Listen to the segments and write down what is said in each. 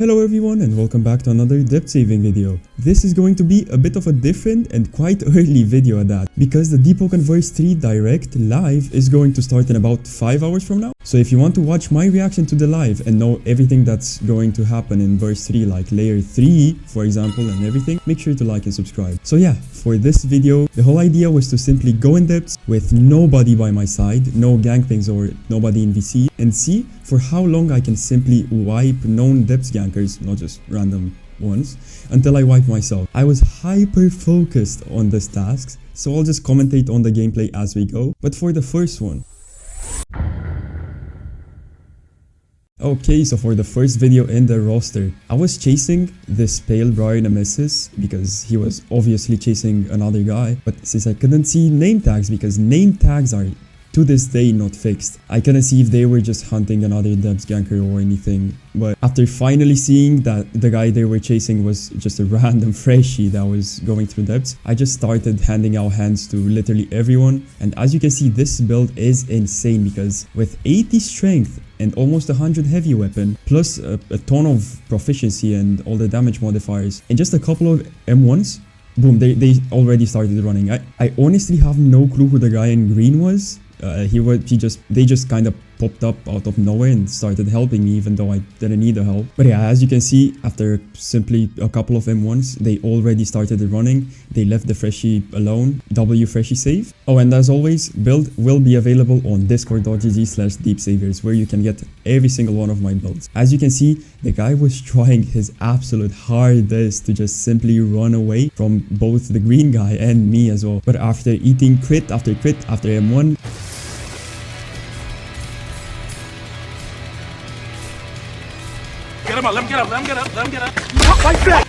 Hello everyone and welcome back to another depth saving video. This is going to be a bit of a different and quite early video at that, because the Deepwoken verse 3 direct live is going to start in about 5 hours from now. So if you want to watch my reaction to the live and know everything that's going to happen in verse 3, like layer 3 for example and everything, make sure to like and subscribe. So yeah, for this video the whole idea was to simply go in depths with nobody by my side, no gankings or nobody in VC, and see for how long I can simply wipe known depths gankers, not just random ones, until I wipe myself. I was hyper focused on these tasks, so I'll just commentate on the gameplay as we go. But for the first one, okay, so for the first video in the roster, I was chasing this pale Briar Nemesis because he was obviously chasing another guy, but since I couldn't see name tags, because name tags are to this day not fixed, I couldn't see if they were just hunting another depths ganker or anything. But after finally seeing that the guy they were chasing was just a random freshie that was going through depths, I just started handing out hands to literally everyone. And as you can see, this build is insane because with 80 strength and almost 100 heavy weapon, plus a ton of proficiency and all the damage modifiers, and just a couple of M1s, boom, they already started running. I honestly have no clue who the guy in green was. They just kind of popped up out of nowhere and started helping me even though I didn't need the help. But yeah, as you can see, after simply a couple of M1s, they already started running. They left the freshie alone. W freshie save. Oh, and as always, build will be available on discord.gg/deepsavers, where you can get every single one of my builds. As you can see, the guy was trying his absolute hardest to just simply run away from both the green guy and me as well. But after eating crit after M1, Get him up, let him get up, let him get up, let him get up. Like that!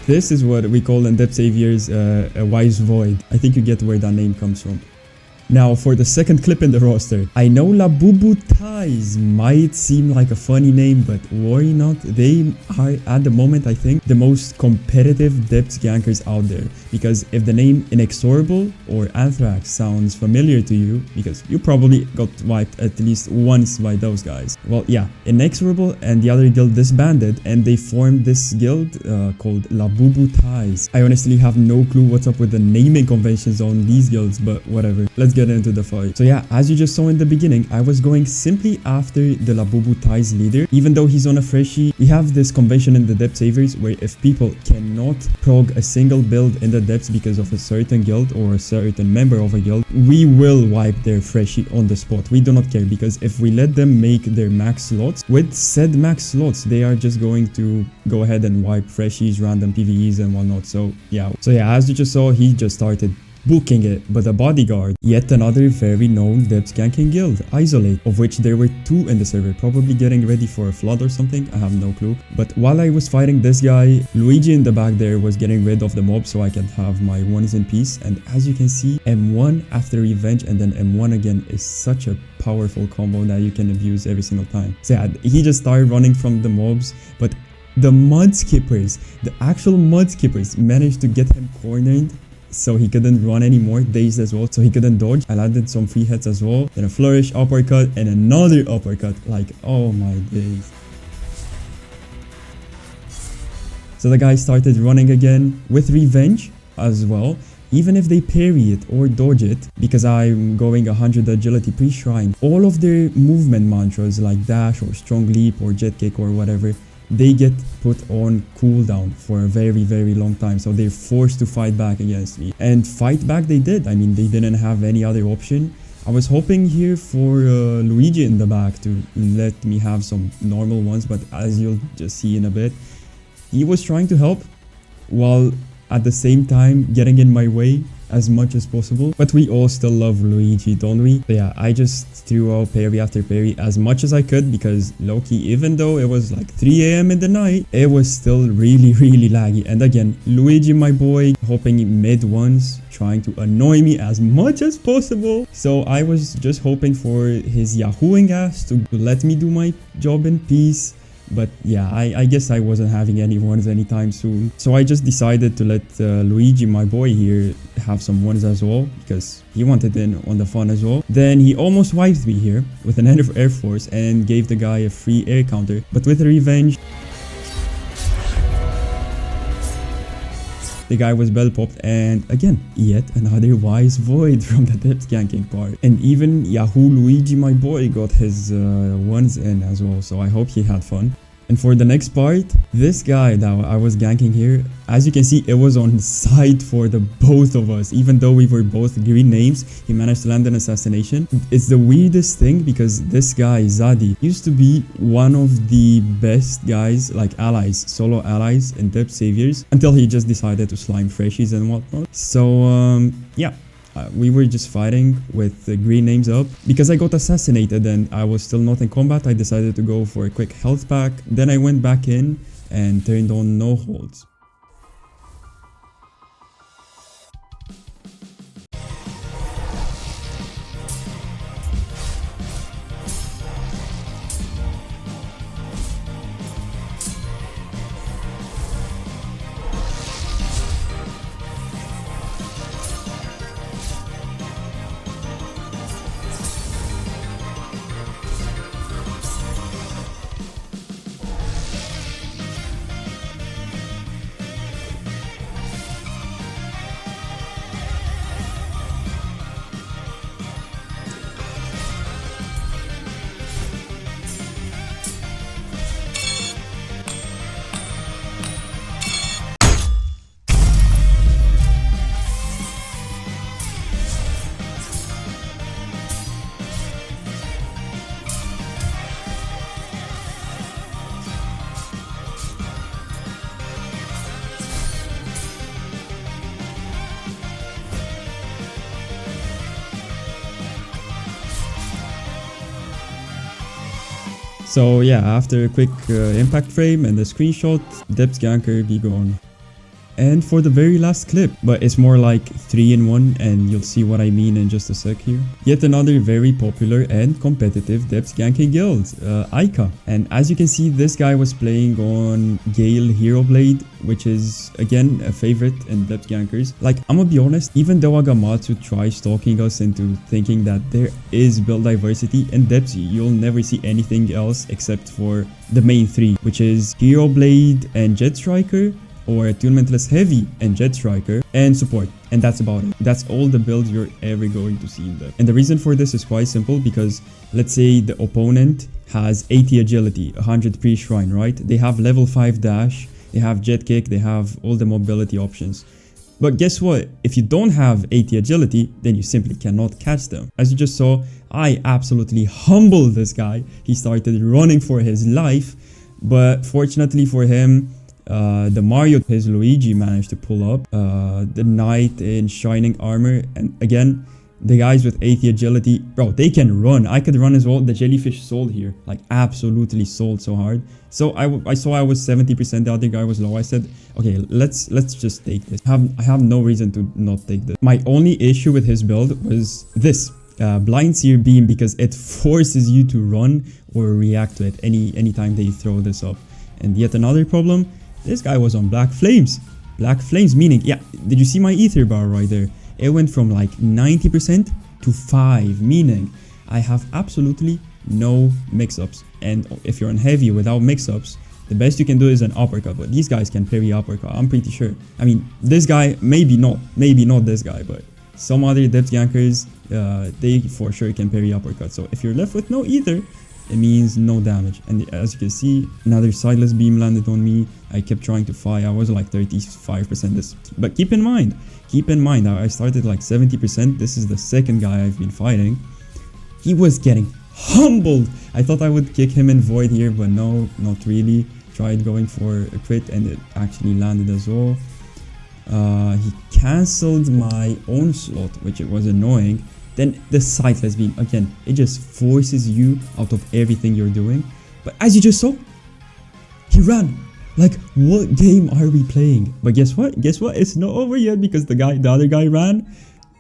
this is what we call in depth saviors a wise void. I think you get where that name comes from. Now for the second clip in the roster, I know Labubu Ties might seem like a funny name, but worry not, they are at the moment I think the most competitive depths gankers out there, because if the name Inexorable or Anthrax sounds familiar to you, because you probably got wiped at least once by those guys. Well yeah, Inexorable and the other guild disbanded and they formed this guild called Labubu Ties. I honestly have no clue what's up with the naming conventions on these guilds, but whatever. Let's get into the fight. So yeah, as you just saw in the beginning, I was going simply after the Labubu Ties leader. Even though he's on a freshie, we have this convention in the depth savers where if people cannot prog a single build in the depths because of a certain guild or a certain member of a guild, we will wipe their freshie on the spot. We do not care, because if we let them make their max slots, with said max slots, they are just going to go ahead and wipe freshies, random PvEs and whatnot. So yeah, as you just saw, he just started booking it. But the bodyguard, yet another very known depths ganking guild, Isolate, of which there were 2 in the server, probably getting ready for a flood or something, I have no clue. But while I was fighting this guy, Luigi in the back there was getting rid of the mob so I can have my ones in peace. And as you can see, M1 after revenge and then M1 again is such a powerful combo that you can abuse every single time. So yeah, he just started running from the mobs, but the mud skippers, the actual mud skippers, managed to get him cornered, so he couldn't run anymore, dazed as well, so he couldn't dodge. I landed some free hits as well, then a flourish, uppercut, and another uppercut. Like, oh my days. So the guy started running again with revenge as well, even if they parry it or dodge it, because I'm going 100 agility pre-shrine. All of their movement mantras like dash or strong leap or jet kick or whatever, they get put on cooldown for a very long time, so they're forced to fight back against me. And fight back they did. I mean, they didn't have any other option. I was hoping here for Luigi in the back to let me have some normal ones, but as you'll just see in a bit, he was trying to help while at the same time getting in my way as much as possible. But we all still love Luigi, don't we? But yeah, I just threw out parry after parry as much as I could, because low-key, even though it was like 3 AM in the night, it was still really laggy. And again, Luigi, my boy, hopping mid ones, trying to annoy me as much as possible. So I was just hoping for his yahooing ass to let me do my job in peace. But yeah, I guess I wasn't having any ones anytime soon. So I just decided to let Luigi, my boy here, have some ones as well, because he wanted in on the fun as well. Then he almost wiped me here with an Air Force and gave the guy a free air counter. But with revenge, the guy was bell popped, and again, yet another wise void from the depth ganking part. And even Yahoo Luigi, my boy, got his ones in as well, so I hope he had fun. And for the next part, this guy that I was ganking here, as you can see, it was on site for the both of us. Even though we were both green names, he managed to land an assassination. It's the weirdest thing because this guy, Zadi, used to be one of the best guys, like allies, solo allies in Depth Saviors, until he just decided to slime freshies and whatnot. So, yeah. We were just fighting with the green names up. Because I got assassinated and I was still not in combat, I decided to go for a quick health pack. Then I went back in and turned on no holds. So yeah, after a quick impact frame and the screenshot, Depth Ganker be gone. And for the very last clip, but it's more like 3-in-1 and you'll see what I mean in just a sec here. Yet another very popular and competitive depth ganking guild, Ica. And as you can see, this guy was playing on Gale Hero Blade, which is again a favorite in depth gankers. Like, I'm gonna be honest, even though Agamatsu tries talking us into thinking that there is build diversity in depth, you'll never see anything else except for the main three, which is Hero Blade and Jet Striker, or Attunementless Heavy and Jet Striker, and support. And that's about it. That's all the builds you're ever going to see in depth. And the reason for this is quite simple, because let's say the opponent has 80 agility, 100 pre-shrine, right? They have level 5 dash, they have jet kick, they have all the mobility options. But guess what? If you don't have 80 agility, then you simply cannot catch them. As you just saw, I absolutely humbled this guy. He started running for his life, but fortunately for him, the Mario, his Luigi, managed to pull up. The Knight in Shining Armor, and again, the guys with 80 agility, bro, they can run. I could run as well. The Jellyfish sold here, like absolutely sold so hard. So I saw I was 70%, the other guy was low. I said, okay, let's just take this. I have no reason to not take this. My only issue with his build was this. Blind Seer Beam, because it forces you to run or react to it anytime they throw this up. And yet another problem, this guy was on Black Flames. Black Flames meaning, yeah, did you see my ether bar right there? It went from like 90% to 5, meaning I have absolutely no mix-ups. And if you're on heavy without mix-ups, the best you can do is an uppercut, but these guys can parry uppercut, I'm pretty sure. I mean, this guy, maybe not this guy, but some other depth gankers, they for sure can parry uppercut. So if you're left with no ether, it means no damage. And as you can see, another sideless beam landed on me. I kept trying to fight. I was like 35% this. But keep in mind, I started like 70%. This is the second guy I've been fighting. He was getting humbled. I thought I would kick him in void here, but no, not really. Tried going for a crit and it actually landed as well. He cancelled my own slot, which it was annoying. Then the sightless beam, again, it just forces you out of everything you're doing. But as you just saw, he ran. Like, what game are we playing? But guess what? It's not over yet, because the other guy ran.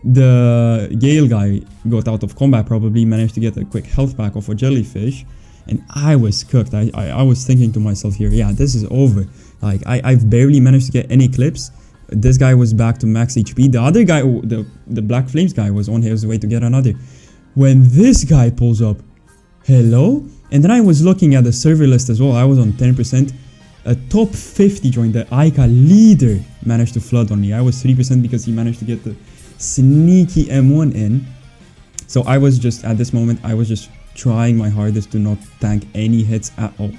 The Gale guy got out of combat, probably managed to get a quick health pack off a Jellyfish. and I was cooked. I was thinking to myself here, yeah, this is over. Like I've barely managed to get any clips. This guy was back to max HP. The other guy, the Black Flames guy, was on his way to get another. When this guy pulls up, hello? And then I was looking at the server list as well. I was on 10%. A top 50 joined. The Ica leader managed to flood on me. I was 3% because he managed to get the sneaky M1 in. So I was just, at this moment, I was just trying my hardest to not tank any hits at all.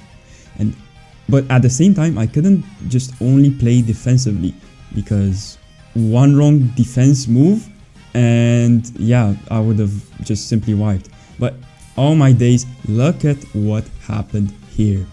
But at the same time, I couldn't just only play defensively, because one wrong defense move and yeah, I would have just simply wiped. But all my days, look at what happened here.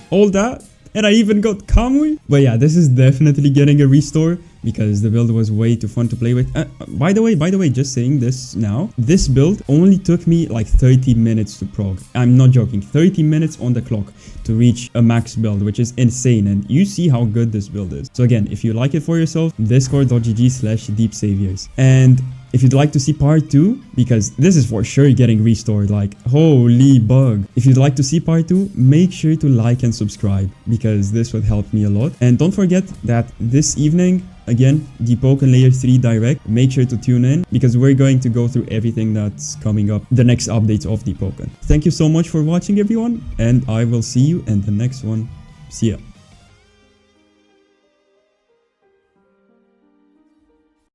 All that, and I even got Kamui. But yeah, this is definitely getting a restore because the build was way too fun to play with. By the way, just saying this now, this build only took me like 30 minutes to prog. I'm not joking, 30 minutes on the clock to reach a max build, which is insane. And you see how good this build is. So again, if you like it for yourself, discord.gg/deepsaviors. And if you'd like to see part 2, because this is for sure getting restored, like holy bug. If you'd like to see part 2, make sure to like and subscribe, because this would help me a lot. And don't forget that this evening, again, Deepwoken Layer 3 Direct, make sure to tune in, because we're going to go through everything that's coming up, the next updates of Deepwoken. Thank you so much for watching, everyone, and I will see you in the next one. See ya.